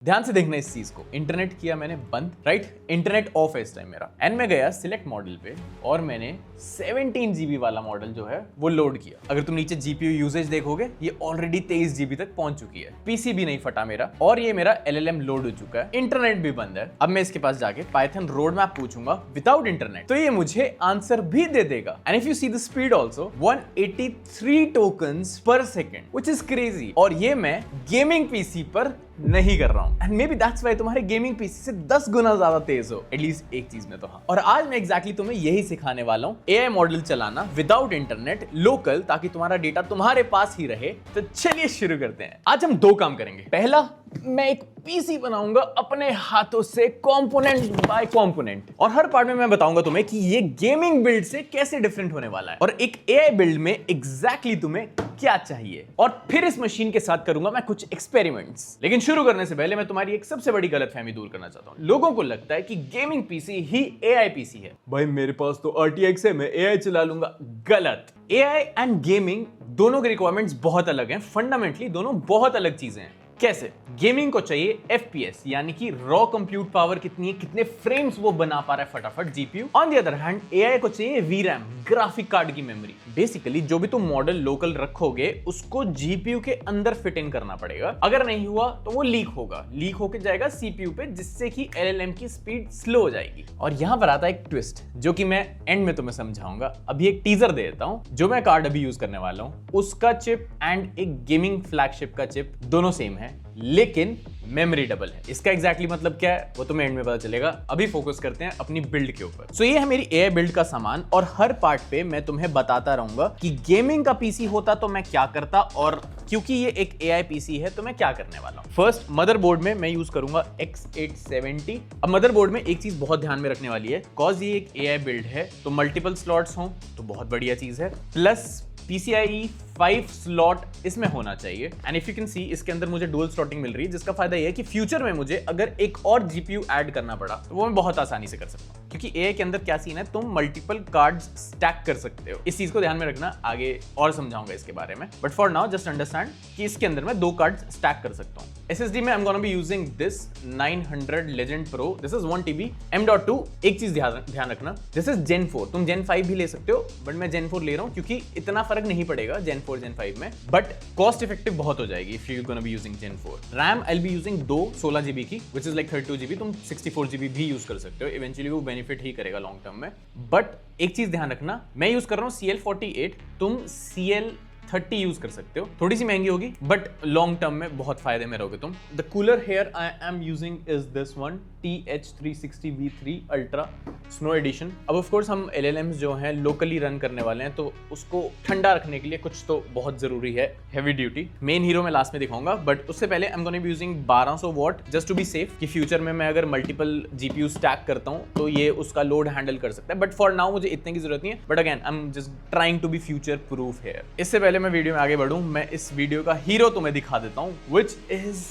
ध्यान से देखना इस चीज को। इंटरनेट किया मैंने बंद, राइट? इंटरनेट ऑफ है इस टाइम मेरा, एंड मैं गया सिलेक्ट मॉडल पे और मैंने 17 GB वाला मॉडल जो है वो लोड किया। अगर तुम नीचे जीपीयू यूसेज देखोगे ये ऑलरेडी 23 GB तक पहुंच चुकी है। पीसी भी नहीं फटा मेरा और ये मेरा LLM लोड हो चुका है। इंटरनेट भी बंद है। अब मैं इसके पास जाके पाइथन रोड मैप पूछूंगा विदाउट इंटरनेट, तो ये मुझे आंसर भी दे देगा। And if you see the speed also 183 tokens पर सेकेंड, व्हिच इज क्रेजी। और ये मैं गेमिंग पीसी पर नहीं कर रहा हूं। And may be that's why तुम्हारे गेमिंग पीसी से 10 गुना ज्यादा तेज हो, एटलीस्ट एक चीज में तो हाँ। और आज मैं एग्जैक्टली तुम्हें यही सिखाने वाला हूं, एआई मॉडल चलाना विदाउट इंटरनेट, लोकल, ताकि तुम्हारा डेटा तुम्हारे पास ही रहे। तो चलिए शुरू करते हैं। आज हम दो काम करेंगे। पहला, मैं एक पीसी बनाऊंगा अपने हाथों से, कंपोनेंट बाय कंपोनेंट, और हर पार्ट में मैं बताऊंगा तुम्हें कि ये गेमिंग बिल्ड से कैसे डिफरेंट होने वाला है और एक एआई बिल्ड में एग्जैक्टली तुम्हें क्या चाहिए। और फिर इस मशीन के साथ करूंगा मैं कुछ एक्सपेरिमेंट्स। लेकिन शुरू करने से पहले मैं तुम्हारी एक सबसे बड़ी गलतफहमी दूर करना चाहता हूं। लोगों को लगता है कि गेमिंग पीसी ही एआई पीसी है। भाई मेरे पास तो RTX है, मैं एआई चला लूंगा। गलत। एआई एंड गेमिंग दोनों के रिक्वायरमेंट्स बहुत अलग हैं। फंडामेंटली दोनों बहुत अलग चीजें हैं। कैसे? गेमिंग को चाहिए FPS, यानी कि रॉ कंप्यूट पावर कितनी है, कितने फ्रेम्स वो बना पा रहा है फटाफट GPU. On the other hand AI को चाहिए VRAM, ग्राफिक कार्ड की मेमोरी। बेसिकली जो भी तुम मॉडल लोकल रखोगे उसको जीपीयू के अंदर फिट इन करना पड़ेगा। अगर नहीं हुआ तो वो लीक होगा, लीक होके जाएगा सीपीयू पे, जिससे कि LLM की स्पीड स्लो हो जाएगी। और यहां पर आता है एक ट्विस्ट जो कि मैं एंड में तुम्हें समझाऊंगा। अभी एक टीजर दे देता हूं। जो मैं कार्ड अभी यूज करने वाला हूं उसका चिप एंड एक गेमिंग फ्लैगशिप का चिप दोनों सेम है, लेकिन मेमोरी डबल है। इसका एग्जैक्टली मतलब क्या है वो तुम्हें एंड में पता चलेगा। अभी फोकस करते हैं अपनी बिल्ड के ऊपर। सो ये है मेरी एआई बिल्ड का सामान, और हर पार्ट पे मैं तुम्हें बताता रहूंगा कि गेमिंग का पीसी होता तो मैं क्या करता, और क्योंकि ये एक एआई पीसी है तो मैं क्या करने वाला हूं। फर्स्ट, मदरबोर्ड में मैं यूज करूंगा X870। अब मदरबोर्ड में एक चीज बहुत ध्यान में रखने वाली है, कॉज ये एक एआई बिल्ड है तो मल्टीपल स्लॉट्स हों तो बहुत बढ़िया चीज है, प्लस PCIe 5 स्लॉट इसमें होना चाहिए। And if you can see इसके अंदर मुझे डुअल स्लॉटिंग मिल रही है, जिसका फायदा ये है कि फ्यूचर में मुझे अगर एक और जीपीयू ऐड करना पड़ा तो वो मैं बहुत आसानी से कर सकता हूं, क्योंकि एआई के अंदर क्या सीन है, तुम मल्टीपल कार्ड्स स्टैक कर सकते हो। इस चीज को ध्यान में रखना, आगे और समझाऊंगा इसके बारे में। But for now just understand कि इसके अंदर मैं 2 कार्ड्स स्टैक कर सकता हूं। SSD में I'm gonna be using this 900 Legend Pro. This is 1 TB M.2। एक चीज ध्यान रखना, this is Gen 4। तुम Gen 5 भी ले सकते हो, बट मैं Gen 4 ले रहा हूं क्योंकि इतना फर्क नहीं पड़ेगा Gen 4 Gen 5 में, बट कॉस्ट इफेक्टिव बहुत हो जाएगी if you're gonna be using Gen 4। RAM I'll be using 2 16 GB की, which is like 32 GB। तुम 64 GB भी यूज कर सकते हो, इवेंचुअली वो बेनिफिट ही करेगा लॉन्ग टर्म में। बट एक चीज ध्यान रखना, मैं यूज कर रहा हूँ CL48, तुम CL30 यूज कर सकते हो। थोड़ी सी महंगी होगी बट लॉन्ग टर्म में बहुत फायदे में रहोगे तुम। The cooler here I am using is this one, TH360V3 Ultra snow edition. अब ऑफ कोर्स हम LLMs जो हैं लोकली रन करने वाले हैं, तो उसको ठंडा रखने के लिए कुछ तो बहुत जरूरी है, हेवी ड्यूटी। मेन हीरो मैं लास्ट में दिखाऊंगा, बट उससे पहले I am gonna be using 1200 watt just to be safe, कि फ्यूचर में मैं अगर मल्टीपल जीपीयू स्टैक करता हूं तो ये उसका लोड हैंडल कर सकता है। बट फॉर नाउ मुझे इतने की जरूरत नहीं है, but again I am just trying to be future proof here. इससे पहले मैं वीडियो में आगे बढ़ूं, मैं इस वीडियो का हीरो तुम्हें दिखा देता हूं, व्हिच इज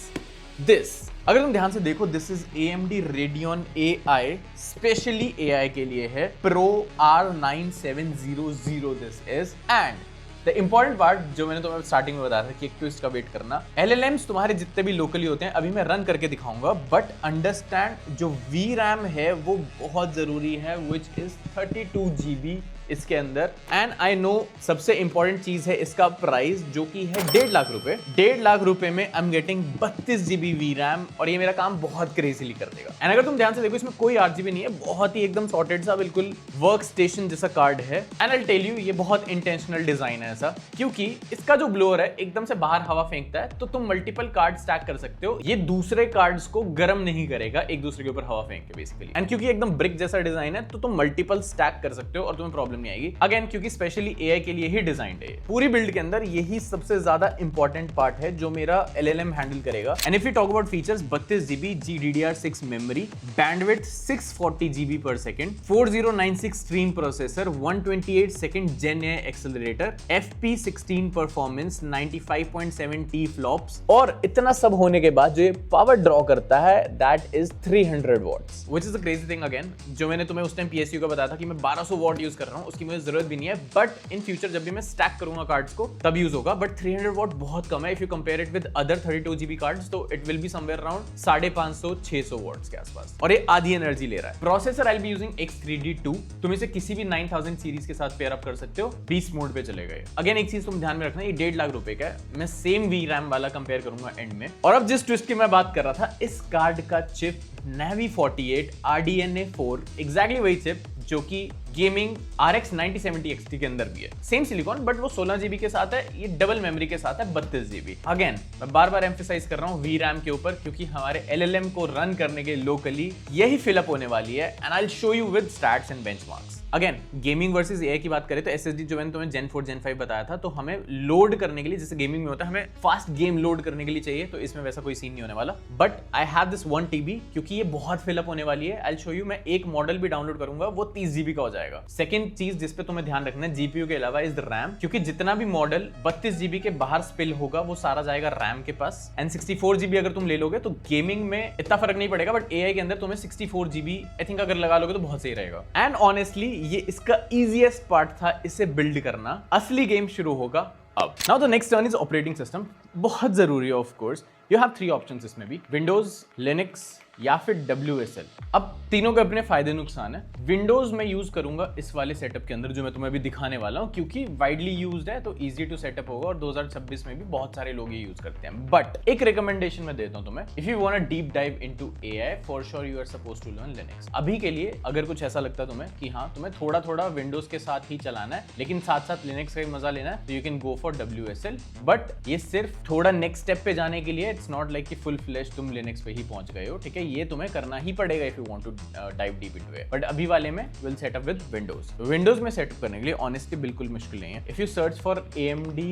दिस। अगर तुम ध्यान से देखो, this is AMD Radeon AI, specially AI के लिए है, Pro R9700 this is. And the important part जो मैंने तुम्हें स्टार्टिंग में बताया था कि एक ट्विस्ट का वेट करना, LLMs तुम्हारे जितने भी लोकली होते हैं अभी मैं रन करके दिखाऊंगा, बट अंडरस्टैंड जो VRAM है वो बहुत जरूरी है, विच इज 32 GB इसके अंदर। एंड आई नो सबसे इंपॉर्टेंट चीज है इसका प्राइस, जो कि है 1.5 लाख रुपए। 1.5 लाख रुपए में I am getting 32 GB VRAM, और ये मेरा काम बहुत क्रेजीली कर देगा। एंड अगर तुम ध्यान से देखो, इसमें कोई RGB नहीं है, बहुत ही एकदम सॉर्टेड सा बिल्कुल वर्क स्टेशन जैसा कार्ड है। एंड आई टेल यू, ये बहुत इंटेंशनल डिजाइन है ऐसा, क्योंकि इसका जो ब्लोअर है एकदम से बाहर हवा फेंकता है, तो तुम मल्टीपल कार्ड स्टैक कर सकते हो। ये दूसरे कार्ड्स को गर्म नहीं करेगा एक दूसरे के ऊपर हवा फेंक के बेसिकली। एंड क्योंकि एकदम ब्रिक जैसा डिजाइन है, तो तुम मल्टीपल स्टैक कर सकते हो और तुम्हें प्रॉब्लम नहीं आएगी। अगेन क्योंकि स्पेशली एआई के लिए ही डिजाइंड है। पूरी बिल्ड के अंदर यही सबसे ज्यादा इंपॉर्टेंट पार्ट है जो मेरा LLM हैंडल करेगा। And if you talk about features, 32 GB GDDR6 memory, bandwidth 640 GB per second, 4096 stream processor, 128 second Gen AI accelerator, FP16 performance, 95.7 T-फ्लॉप्स, और इतना सब होने के बाद जो ये पावर ड्रॉ करता है that is 300 watts, which is a crazy thing. Again जो मैंने तुम्हें उस टाइम PSU का बताया था कि मैं 1200 वॉट यूज कर रहा हूं, उसकी मुझे जरूरत भी नहीं है, बट इन फ्यूचर जब भी मैं स्टैक करूंगा कार्ड्स को तब यूज होगा। बट 300 वॉट बहुत कम है if you compare it with other 32 GB cards, तो it will be somewhere around 550-600 watts के आसपास, और ये आधी एनर्जी ले रहा है। Processor I will be using X3D2, तुम इसे किसी भी 9000 सीरीज के साथ पेयर अप कर सकते हो, बीस्ट मोड पे चले गए। अगेन एक चीज तुम ध्यान में रखना, ये 1.5 लाख रुपए का है, मैं सेम VRAM वाला कंपेयर करूंगा एंड में। और अब जिस ट्विस्ट की मैं बात कर रहा था, इस कार्ड का चिप Navi 48 RDNA 4, एग्जैक्टली वही चिप जो कि गेमिंग RX 9070 XT के अंदर भी है। सेम सिलिकॉन, बट वो 16 GB के साथ है, ये डबल मेमोरी के साथ है 32 GB। अगेन मैं बार बार एम्फेसाइज कर रहा हूँ VRAM के ऊपर, क्योंकि हमारे LLM को रन करने के लोकली यही फिलअप होने वाली है, and I will show you with stats and benchmarks. Again gaming versus AI की बात करें तो SSD जो मैंने तुम्हें Gen 4 Gen 5 बताया था, तो हमें लोड करने के लिए, जैसे गेमिंग में होता है हमें फास्ट गेम लोड करने के लिए चाहिए, तो इसमें वैसा कोई सीन नहीं होने वाला। But I have this 1 TB, क्योंकि ये बहुत फिलअप होने वाली है। आई विल शो यू, मैं एक मॉडल भी डाउनलोड करूंगा वो 30 GB का हो जाएगा। सेकंड चीज जिस पे तुम्हें ध्यान रखना है GPU के अलावा इज RAM, क्योंकि जितना भी मॉडल 32 GB के बाहर स्पिल होगा वो सारा जाएगा RAM के पास, एंड 64 GB अगर तुम ले लोगे तो गेमिंग में इतना फर्क नहीं पड़ेगा, बट AI के अंदर तुम्हें 64 GB आई थिंक अगर लगा लोगे तो बहुत सही रहेगा। एंड ऑनेस्टली ये इसका इजीएस्ट पार्ट था इसे बिल्ड करना, असली गेम शुरू होगा अब। Now the next turn is operating system, बहुत जरूरी है of course. You have 3 options इसमें भी, विंडोज, लिनक्स या फिर WSL। अब तीनों के अपने फायदे नुकसान है। विंडोज में यूज करूंगा इस वाले सेटअप के अंदर जो मैं तुम्हें अभी दिखाने वाला हूं, क्योंकि वाइडली यूज्ड है तो इजी टू सेटअप होगा, और 2026 में भी बहुत सारे लोग ये यूज करते हैं। बट एक रिकमेंडेशन मैं देता हूं तुम्हें, if you want a deep dive into AI, for sure you are supposed to learn Linux. अभी के लिए अगर कुछ ऐसा लगता है तुम्हें कि हाँ तुम्हें थोड़ा थोड़ा विंडोज के साथ ही चलाना है, लेकिन साथ साथ लिनक्स का भी मजा लेना है, तो you can go for WSL। But ये सिर्फ थोड़ा नेक्स्ट स्टेप पे जाने के लिए, इट्स नॉट लाइक कि फुल फ्लेश तुम लिनक्स पे ही पहुंच गए हो, ठीक है। ये तुम्हें करना ही पड़ेगा if you want to dive deep into it. But अभी वाले में will setup with Windows. Windows में सेटअप करने के लिए ऑनेस्टली बिल्कुल मुश्किल नहीं है। If you search for AMD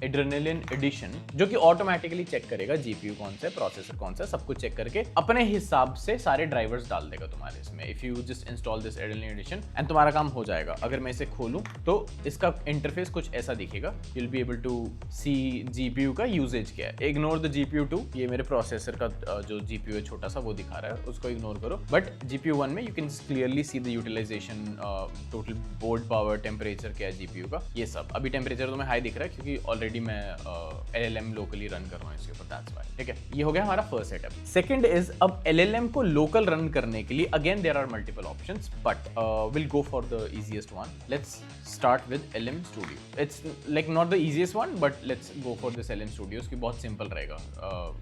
Adrenalin Edition, जो कि ऑटोमेटिकली चेक करेगा GPU कौन सा है, प्रोसेसर कौन सा है, सब कुछ चेक करके अपने हिसाब से सारे ड्राइवर्स डाल देगा तुम्हारे इसमें। If you just install this Adrenalin Edition and तुम्हारा काम हो जाएगा। अगर मैं इसे खोलूं तो इसका इंटरफेस कुछ ऐसा दिखेगा, you will be able to see GPU का यूजेज क्या है। इग्नोर द GPU2, ये मेरे प्रोसेसर का जो GPU है छोटा सा वो दिखा रहा है, उसको इग्नोर करो। बट GPU1 में you can clearly see the utilization, total board power, temperature क्या है GPU का, ये सब। अभी टेम्परेचर तुम्हें हाई दिख रहा है क्योंकि ऑलरेडी मैं LLM लोकली रन कर रहा हूँ इसके ऊपर, दैट्स व्हाई, ठीक है। ये हो गया हमारा फर्स्ट सेटअप। सेकंड इज, अब LLM को लोकल रन करने के लिए again there are multiple options, but will go for the easiest one. Let's start with LM Studio। It's like not the easiest one, but let's go for this LM Studio। उसकी बहुत simple रहेगा,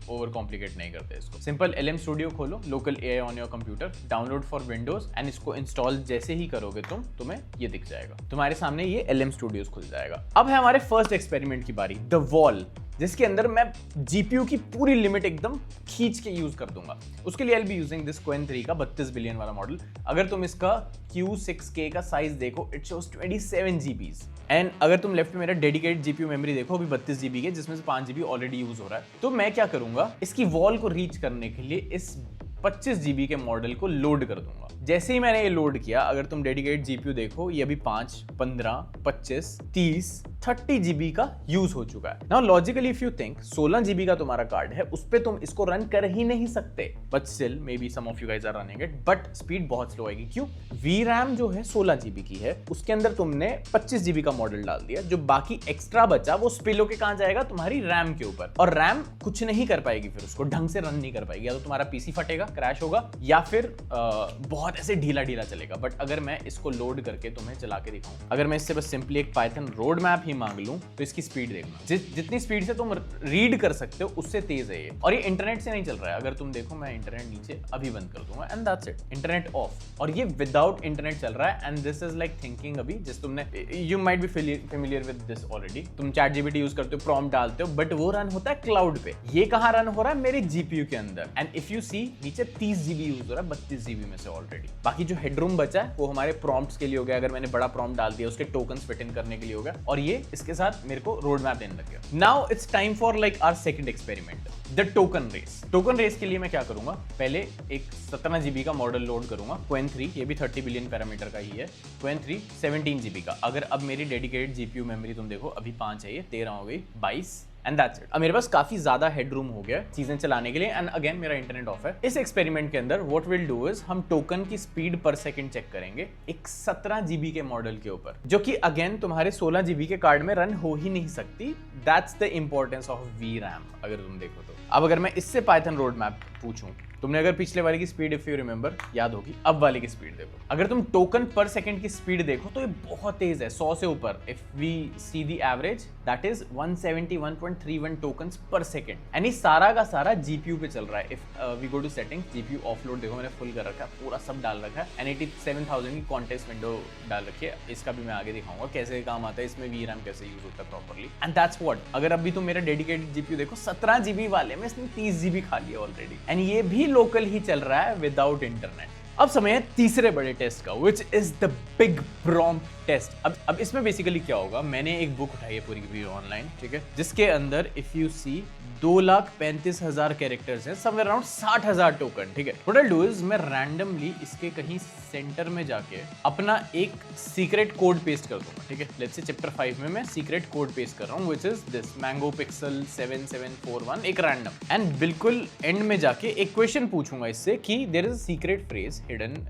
over complicate नहीं करते इसको। Simple LM Studio खोलो, local AI on your computer, download for Windows, and इसको install जैसे ही करोगे तुम्हें ये दिख जाएगा, तुम्हारे सामने ये LM Studios खुल जाएगा। अब है हमारे फर्स्ट एक्सपेरिमेंट की बारी, द वॉल, जिसके अंदर मैं GPU की पूरी लिमिट एकदम खींच के यूज कर दूंगा। उसके लिए I'll be using this Qwen 3 का 32 बिलियन वाला मॉडल। अगर तुम इसका Q6K का साइज देखो, इट शोज 27 GB, एंड अगर तुम लेफ्ट में मेरा डेडिकेटेड GPU मेमोरी देखो, अभी 32 GB की, जिसमें से 5 GB ऑलरेडी यूज हो रहा है। तो मैं क्या करूंगा, इसकी वॉल को रीच करने के लिए इस 25 GB के मॉडल को लोड कर दूंगा। जैसे ही मैंने ये लोड किया, अगर तुम डेडिकेटेड GPU देखो, ये अभी 5, 15, 25, 30, 30 GB का यूज हो चुका है। Now logically if you think 16 GB का तुम्हारा कार्ड है, उस पे तुम इसको रन कर ही नहीं सकते, but still maybe some of you guys are running it, but speed बहुत स्लो आएगी। क्यों? VRAM जो है 16 GB की है, उसके अंदर तुमने 25 GB का मॉडल डाल दिया, जो बाकी एक्स्ट्रा बचा वो स्पिल होके कहां जाएगा, तुम्हारी RAM के ऊपर, और RAM कुछ नहीं कर पाएगी, फिर उसको ढंग से रन नहीं कर पाएगी। या तो तुम्हारा PC फटेगा, क्रैश होगा, या फिर बहुत ऐसे ढीला ढीला चलेगा। बट अगर मैं इसको लोड करके तुम्हें चला के दिखाऊं, अगर मैं इससे बस सिंपली एक पाइथन रोड मैप ही मांग लूं, तो इसकी स्पीड देखना, जितनी स्पीड से तुम रीड कर सकते हो उससे तेज है ये। और ये इंटरनेट से नहीं चल रहा है। अगर तुम देखो, मैं इंटरनेट नीचे अभी बंद कर दूंगा, and that's it, internet of, और ये विदाउट इंटरनेट चल रहा है। And this is like thinking, अभी जिस तुमने, you might be familiar with this already, तुम ChatGPT यूज करते हो, प्रॉम्प्ट डालते हो, बट वो रन होता है क्लाउड पे। ये कहां रन हो रहा है? मेरे GPU के अंदर। एंड इफ यू सी, नीचे 30 GB यूज हो रहा है 32 GB में से ऑलरेडी। बाकी जो हेडरूम बचा है वो हमारे प्रॉम्प्ट्स के लिए हो गया। अगर मैंने बड़ा प्रॉम्प्ट डाल दिया, उसके टोकन्स फिट इन करने के लिए हो गया, और ये इसके साथ मेरे को रोड मैप देने लग गया। Now it's time for like our second experiment, the token race. Token race के लिए मैं क्या करूंगा, पहले एक 17 GB का मॉडल लोड करूंगा, Qwen 3, ये भी 30 बिलियन पैरामीटर का ही है। Qwen 3 17 GB का। अगर अब मेरी डेडिकेटेड GPU मेमोरी तुम देखो, अभी 5 है, ये 13 हो गई, 22, एंड दैट्स इट। अब मेरे पास काफी ज्यादा हेडरूम हो गया चीजें चलाने के लिए, एंड अगेन मेरा इंटरनेट ऑफ है। इस एक्सपेरिमेंट के अंदर व्हाट विल डू इज हम टोकन की स्पीड पर सेकंड चेक करेंगे एक 17 जीबी के मॉडल के ऊपर, जो कि अगेन तुम्हारे 16 जीबी के कार्ड में रन हो ही नहीं सकती। That's the importance of VRAM अगर तुम देखो तो। अब अगर मैं इससे पाइथन रोड मैप पूछूं, तुमने अगर पिछले वाले की स्पीड इफ यू रिमेंबर याद होगी, अब वाले की स्पीड देखो। अगर तुम टोकन पर सेकंड की स्पीड देखो तो ये बहुत तेज है, 100 से ऊपर। If we see the average that is 171.31 tokens per second, and ये सारा का सारा जीपीयू पे चल रहा है। If we go to settings, GPU offload देखो मैंने फुल कर रखा है, पूरा सब डाल रखा है, एंड 87,000 की कॉन्टेक्स्ट विंडो डाल रखी है। इसका भी मैं आगे दिखाऊंगा कैसे काम आता है, इसमें VRAM कैसे यूज होता है प्रॉपर्ली, एंड दैट्स व्हाट। अगर अभी तुम मेरा डेडिकेटेड जीपीयू देखो, 17 जीबी वाले में इसने 30 जीबी खा लिया ऑलरेडी, एंड ये भी लोकल ही चल रहा है विदाउट इंटरनेट। अब समय है तीसरे बड़े टेस्ट का, which is the big prompt test. अब इसमें बेसिकली क्या होगा, मैंने एक बुक उठाई है पूरी की पूरी ऑनलाइन, ठीक है, जिसके अंदर इफ यू सी 2,35,000 कैरेक्टर्स हैं, समवेयर अराउंड 60,000 टोकन, ठीक है। व्हाट आई डू इज मैं रैंडमली इसके कहीं सेंटर में जाके अपना एक सीक्रेट कोड पेस्ट कर दूंगा, ठीक है। लेट्स से चैप्टर 5 में मैं सीक्रेट कोड पेस्ट कर रहा हूँ, which is this mango pixel 7741, एक रैंडम, एंड बिल्कुल एंड में जाके एक क्वेश्चन पूछूंगा इससे कि there is a secret phrase hidden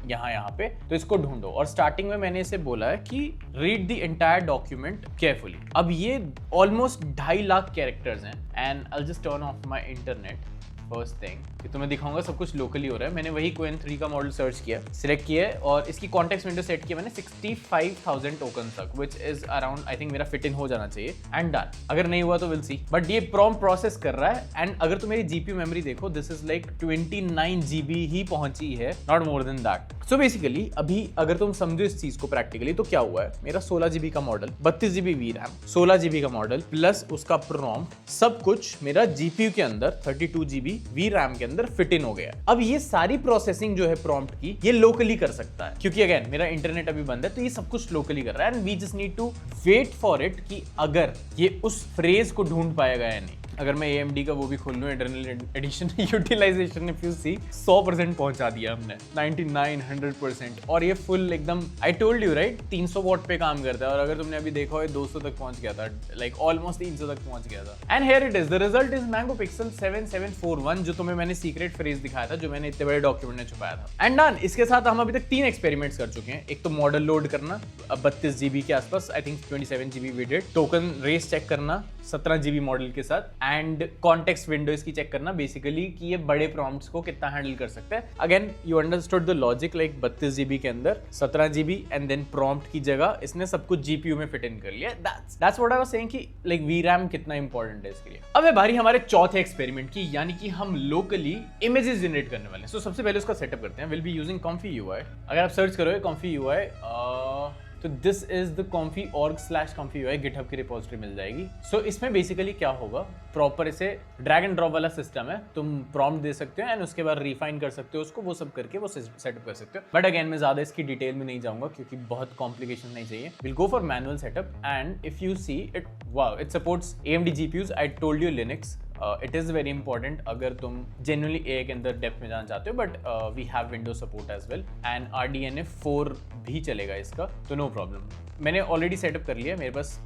यहाँ पे, तो इसको ढूंढो। और स्टार्टिंग में मैंने इसे बोला है कि read the entire document carefully. अब ये ऑलमोस्ट 2.5 लाख कैरेक्टर्स हैं, and I will just turn off my internet first thing कि तुम्हें दिखाऊंगा सब कुछ लोकली हो रहा है। मैंने वही Qwen 3 का मॉडल सर्च किया, सिलेक्ट किया, और इसकी कॉन्टेक्स्ट विंडो सेट किया मैंने 65,000 टोकन तक, which is around I think मेरा फिट इन हो जाना चाहिए, एंड डन। अगर नहीं हुआ तो विल सी, बट ये प्रॉम्प्ट प्रोसेस कर रहा है। एंड अगर तुम मेरी जीपीयू मेमोरी देखो, दिस इज लाइक 29 जीबी ही पहुंची है, not more than that. So basically अभी अगर तुम समझो इस चीज को प्रैक्टिकली, तो क्या हुआ है, मेरा 16 जीबी का मॉडल, 32 जीबी VRAM, 16 जीबी का मॉडल प्लस उसका प्रॉम्प्ट, सब कुछ मेरा जीपीयू के अंदर 32 जीबी VRAM के अंदर फिट इन हो गया। अब ये सारी प्रोसेसिंग जो है प्रॉम्प्ट की, ये लोकली कर सकता है, क्योंकि अगेन मेरा इंटरनेट अभी बंद है, तो ये सब कुछ लोकली कर रहा है, and we just need to wait for it कि अगर ये उस फ्रेज को ढूंढ पाएगा या नहीं। अगर मैं AMD का वो भी खोल लूं, Adrenalin edition, utilization if you see 100% पहुंचा दिया हमने, 99 100%, और ये फुल एकदम, I told you right, 300 what पे काम करता है, और अगर तुमने अभी देखा हो 200 तक पहुंच गया था, लाइक ऑलमोस्ट 300 तक पहुंच गया था। And here it is, the result is mango pixel 7741, जो तुम्हें मैंने सीक्रेट फ्रेज दिखाया था, जो मैंने इतने बड़े डॉक्यूमेंट में छुपाया था, एंड डन। इसके साथ हम अभी तक 3 एक्सपेरिमेंट्स कर चुके हैं। एक तो मॉडल लोड करना 32 जीबी के आसपास, I think 27 GB we did, token race check करना 17 जीबी मॉडल के साथ, एंड कॉन्टेक्स्ट विंडो इसकी चेक करना बेसिकली कि ये बड़े प्रॉम्प्ट्स को कितना हैंडल कर सकते हैं। Again you understood the logic, like 32 GB के अंदर 17 जीबी, एंड देन प्रॉम्प्ट की जगह इसने सब कुछ जीपीयू में फिट इन कर लिया। That's what I was saying कि लाइक VRAM कितना इंपॉर्टेंट है इसके लिए। अब है बारी हमारे चौथे एक्सपेरिमेंट की, यानी कि हम लोकली इमेजेस जनरेट करने वाले हैं। सो सबसे पहले उसका सेटअप करते हैं। Will be using Comfy UI। अगर आप सर्च करोगे Comfy UI, तो this is the comfy.org/Comfy UI, GitHub की रिपोजिटरी मिल जाएगी। सो इसमें बेसिकली क्या होगा, प्रॉपर इसे ड्रैग एंड ड्रॉप वाला सिस्टम है, तुम प्रॉम्प्ट दे सकते हो एंड उसके बाद रिफाइन कर सकते हो उसको, वो सब करके वो सेटअप कर सकते हो। बट अगेन मैं ज्यादा इसकी डिटेल में नहीं जाऊंगा क्योंकि बहुत कॉम्प्लिकेशन नहीं चाहिए। Will go for manual setup, and if you see it, wow, it supports AMD GPUs। I told you Linux, it is very important अगर तुम जेन्युइनली AI के अंदर डेप्थ में जाना चाहते हो, but we have Windows support as well, and RDNA 4 भी चलेगा इसका, तो नो प्रॉब्लम। मैंने ऑलरेडी सेटअप कर लिया है, मेरे पास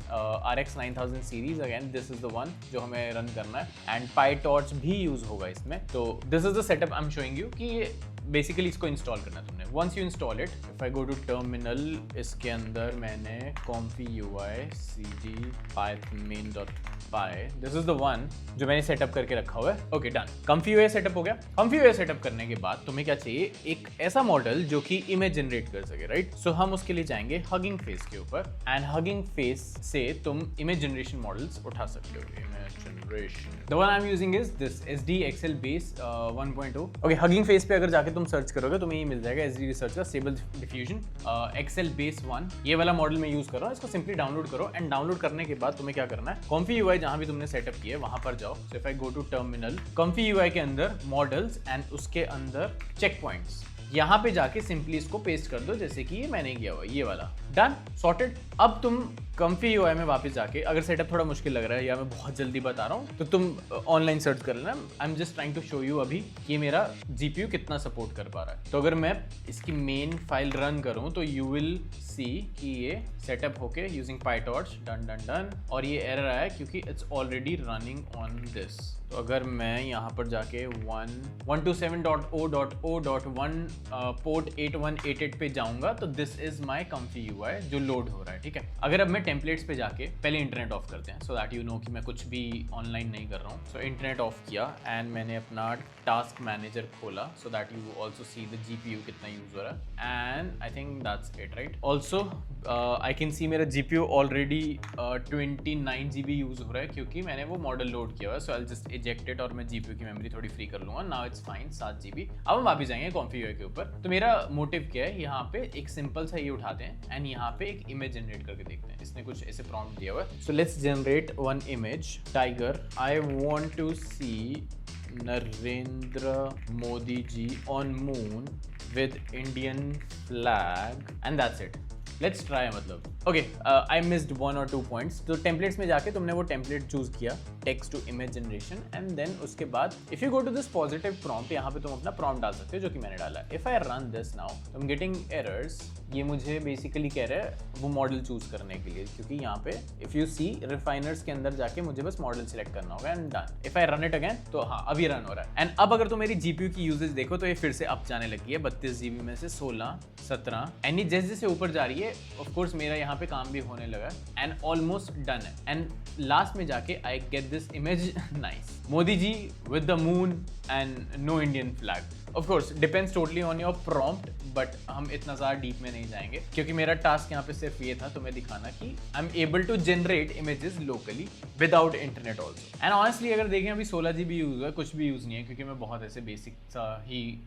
RX 9000 series, again this is the one जो हमें रन करना है, एंड PyTorch भी यूज होगा इसमें। तो this is the setup I am showing you कि ये बेसिकली इसको इंस्टॉल करना है तुमने। Once you install it, if I go to terminal, इसके अंदर मैंने Comfy UI cd python-main.py, this is the one जो मैंने सेटअप करके रखा हुआ है। Okay done, Comfy UI setup हो गया। Comfy UI सेटअप करने के बाद तुम्हें क्या चाहिए, एक ऐसा मॉडल जो कि इमेज जनरेट कर सके, राइट। सो हम उसके लिए जाएंगे Hugging Face के ऊपर, एंड Hugging Face से तुम इमेज जनरेशन मॉडल्स उठा सकते हो। Image generation, the one I am using is this SD Excel Base 1.0। Okay, Hugging Face पे अगर जाके तुम सर्च करोगे तो ये मिल जाएगा SD रिसर्च का स्टेबल डिफ्यूजन Excel Base 1, ये वाला मॉडल मैं यूज कर रहा हूँ। इसको सिंपली डाउनलोड करो, एंड डाउनलोड करने के बाद तुम्हें क्या करना है, Comfy UI जहां भी तुमने सेटअप किया है वहां पर जाओ। So if I go to terminal, Comfy UI के अंदर मॉडल्स, एंड उसके अंदर चेक पॉइंट्स, यहाँ पे जाके सिंपली इसको पेस्ट कर दो, जैसे कि ये मैंने किया हुआ, ये वाला। Done, sorted. अब तुम कम्फी यूआई में वापस जाके, अगर सेटअप थोड़ा मुश्किल लग रहा है या मैं बहुत जल्दी बता रहा हूँ तो तुम ऑनलाइन सर्च कर लेना। I am just trying to show you अभी कि मेरा जीपीयू कितना सपोर्ट कर पा रहा है। तो अगर मैं इसकी मेन फाइल रन करूँ तो यू विल सी कि ये सेटअप होके using PyTorch, done done done, और ये एरर आया क्योंकि it's already running on this. तो अगर मैं यहाँ पर जाके 127.0.0.1 पोर्ट 8188 पे जाऊंगा तो this is my comfy UI जो लोड हो रहा है, ठीक है। अगर अब मैं टेम्पलेट्स पे जाके पहले इंटरनेट ऑफ करते हैं सो दैट यू नो कि मैं कुछ भी ऑनलाइन नहीं कर रहा हूँ। सो इंटरनेट ऑफ किया एंड मैंने अपना टास्क मैनेजर खोला सो that you also see the GPU कितना यूज हो रहा है, and I think that's it, right. Also I can see मेरा जीपीयू ऑलरेडी 29 GB यूज हो रहा है क्योंकि मैंने वो मॉडल लोड किया हुआ है। सो आई जस्ट इजेक्ट इट और मैं जीपीयू की मेमोरी थोड़ी फ्री कर लूंगा। Now it's fine, 7 GB। अब हम वापस जाएंगे कॉन्फ़िगर के ऊपर। तो मेरा मोटिव क्या है, यहाँ पे एक सिंपल सा ये उठाते हैं एंड यहाँ पे एक इमेज जनरेट करके देखते हैं। इसने कुछ ऐसे प्रॉम्प्ट दिया हुआ है। So let's generate one image, tiger. I want to see Narendra Modi ji on moon with Indian flag and that's it. Let's try. मतलब ओके, आई मिस्ड 1 और 2 पॉइंट्स। तो टेम्पलेट्स में जाके तुमने वो टेम्पलेट चूज किया, text to image generation, and then उसके बाद if you go to this positive prompt, यहाँ पे तुम अपना प्रॉम्प्ट डाल सकते हो जो कि मैंने डाला है। If I run this now तो आई एम गेटिंग एरर्स। ये मुझे बेसिकली कह रहा है वो मॉडल चूज करने के लिए, क्योंकि यहाँ पे इफ यू सी रिफाइनर्स के अंदर जाके मुझे बस मॉडल सिलेक्ट करना होगा and done. If I run it again तो हाँ अभी रन हो रहा है। एंड अब अगर तुम मेरी जीपीयू की यूजेज देखो तो ये फिर से अप जाने लगी है, 32 GB में से 16, 17, एंड ये जैसे जैसे ऊपर जा रही है ऑफ कोर्स मेरा यहाँ पे काम भी होने लगा एंड ऑलमोस्ट डन है। एंड लास्ट में जाके I get this image, nice, Modi ji with the moon and no Indian flag. Of course depends totally on your prompt, but हम इतना ज़्यादा डीप में नहीं जाएंगे क्योंकि मेरा टास्क यहाँ पे सिर्फ ये था तुम्हें दिखाना कि I am able to generate images locally without internet also. And honestly अगर देखें अभी 16 GB यूज़ हुआ है, कुछ भी यूज़ नहीं है क्योंकि मैं बहुत ऐसे बेसिक सा ही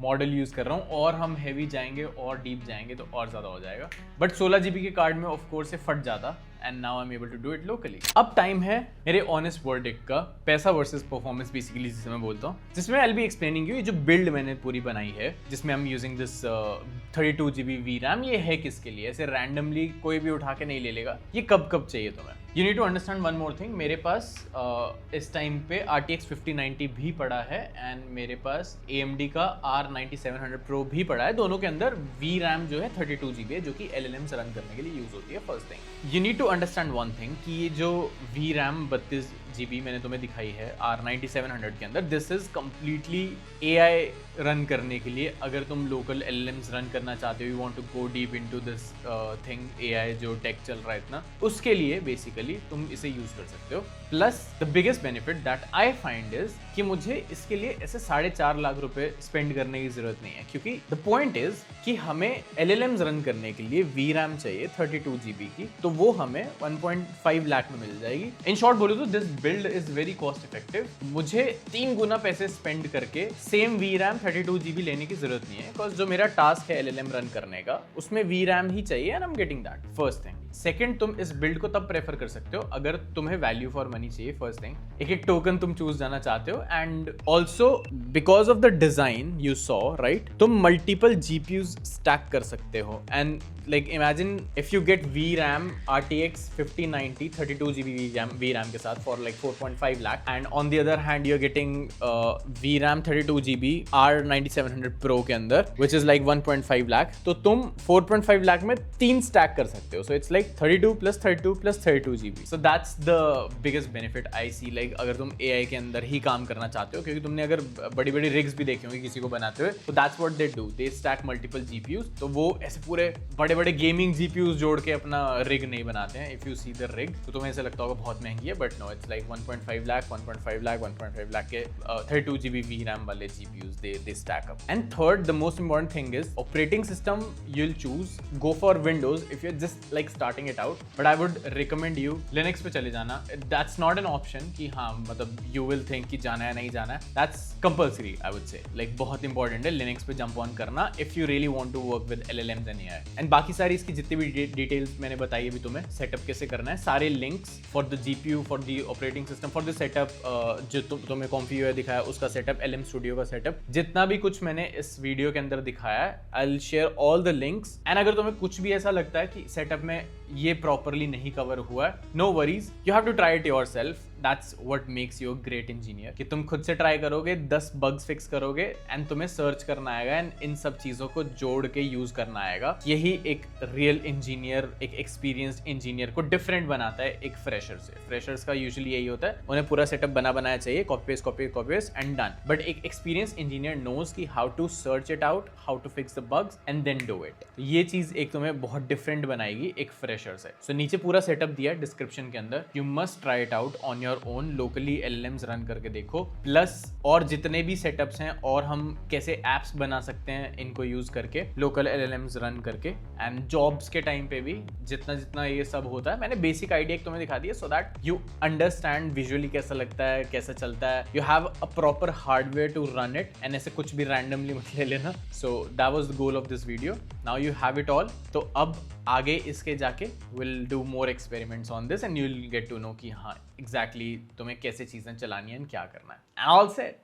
मॉडल यूज़ कर रहा हूँ, और हम हैवी जाएंगे और डीप जाएंगे तो और ज़्यादा हो जाएगा। बट 16 GB के कार्ड में ऑफ कोर्स से फट जाता and now I am able to do it locally. अब टाइम है मेरे ऑनेस्ट वर्डिक्ट का, पैसा वर्सेस परफॉर्मेंस बेसिकली जिसे मैं बोलता हूँ, जिसमें आई विल बी एक्सप्लेनिंग यू ये जो बिल्ड मैंने पूरी बनाई है जिसमें आई am using this 32 GB VRAM, ये है किसके लिए। ऐसे रैंडमली कोई भी उठा के नहीं ले लेगा, ये कब कब चाहिए तुम्हें। You need to understand one more thing, मेरे पास इस टाइम पे RTX 5090 भी पड़ा है एंड मेरे पास AMD का R9700 Pro भी पड़ा है। दोनों के अंदर VRAM जो है 32 GB है, जो कि LLMs रन करने के लिए यूज होती है। First thing you need to understand one thing कि ये जो VRAM 32 GB मैंने तुम्हें दिखाई है R9700 के अंदर, this is completely AI run करने के लिए। अगर तुम लोकल LLMs रन करना चाहते हो, you want to go deep into this thing, AI जो टेक चल रहा है इतना, उसके लिए बेसिकली तुम इसे यूज कर सकते हो। Plus the biggest benefit that I find is कि मुझे इसके लिए ऐसे 4.5 लाख रुपए स्पेंड करने की जरूरत नहीं है, क्योंकि द पॉइंट इज कि हमें LLMs रन करने के लिए VRAM चाहिए 32 GB की, तो वो हमें 1.5 लाख में मिल जाएगी। इन शॉर्ट बोलूं तो this build is very cost effective. मुझे 3 गुना पैसे स्पेंड करके सेम VRAM 32 GB लेने की जरूरत नहीं है, बिकॉज जो मेरा टास्क है LLM रन करने का उसमें VRAM ही चाहिए and I am getting that. First thing. Second, तुम इस बिल्ड को तब प्रेफर कर सकते हो अगर तुम्हें वैल्यू फॉर मनी चाहिए। फर्स्ट थिंग, एक टोकन तुम चूज जाना चाहते हो, and also because of the design you saw, right, तुम मल्टीपल GPUs स्टैक कर सकते हो। And like imagine if you get VRAM RTX 5090 32 GB VRAM के साथ for like 4.5 lakh, and on the other hand you're getting VRAM 32 GB R9700 Pro के अंदर which is like 1.5 lakh, तो तुम 4.5 lakh में 3 स्टैक कर सकते हो। so it's like 32 plus 32 plus 32 GB, so that's the biggest benefit I see। like अगर तुम AI के अंदर ही काम करना चाहते हो, क्योंकि तुमने अगर बड़ी बड़ी रिग्स भी देखी होंगी किसी को बनाते हुए, तो that's what they do, they stack multiple GPUs। तो वो ऐसे पूरे बड़े गेमिंग GPUs जोड़ के अपना रिग नहीं बनाते हैं। If you see the rig तो तुम्हें ऐसा लगता होगा बहुत महंगी है, but no, it's like 1.5 lakh 1.5 lakh 1.5 lakh के 32 GB VRAM वाले GPUs they stack up। And third, the most important thing is operating system you'll choose, go for Windows if you're just like starting it out, but I would recommend you Linux पे चले जाना। That's not an option कि हाँ मतलब you will think कि जाना है नहीं जाना है, that's compulsory I would say। like बहुत important है Linux पे jump on करना if you really want to work with LLMs and AI। and बाकी सारी इसकी जितनी भी डिटेल्स मैंने बताई अभी तुम्हें, सेटअप कैसे करना है, सारे links for the GPU, for the operating system for the setup, जो तुम्हें कॉन्फिगर दिखाया उसका सेटअप, LM स्टूडियो का सेटअप, जितना भी कुछ मैंने इस वीडियो के अंदर दिखाया है, I will share all the links. And अगर तुम्हें कुछ भी ऐसा लगता है कि सेटअप में ये प्रॉपरली नहीं कवर हुआ है, no worries, you have to try it yourself. That's what makes you a great engineer, कि तुम खुद से ट्राई करोगे, 10 बग्स फिक्स करोगे एंड तुम्हें सर्च करना आएगा एंड इन सब चीजों को जोड़ के यूज करना आएगा। यही एक रियल इंजीनियर, एक एक्सपीरियंस्ड इंजीनियर को डिफरेंट बनाता है एक फ्रेशर से। फ्रेशर्स का यूजुअली यही होता है, उन्हें पूरा सेटअप बनाया चाहिए, copy paste and done. But एक एक्सपीरियंस इंजीनियर नोज कि how to search it out, how to fix the bugs and then do it. तो ये चीज एक तुम्हें बहुत डिफरेंट बनाएगी एक फ्रेशर से। सो नीचे पूरा सेटअप दिया है डिस्क्रिप्शन के अंदर, you must try it out on your own, locally LLMs run करके देखो, प्लस और जितने भी सेटअप्स हैं और हम कैसे एप्स बना सकते हैं इनको यूज करके, लोकल LLMs रन करके। एंड जॉब्स के टाइम पे भी जितना जितना ये सब होता है, मैंने बेसिक आइडिया तुम्हें दिखा दिया so that you understand visually कैसा लगता है, कैसा चलता है, you have a proper hardware to run it and ऐसे कुछ भी रैंडमली मत ले लेना। So that was the goal of this video, now you have it all. तो अब आगे इसके जाके will do more experiments on this and you will get to know कि हाँ एग्जैक्टली तुम्हें कैसे चीजें चलानी है, क्या करना है। All set.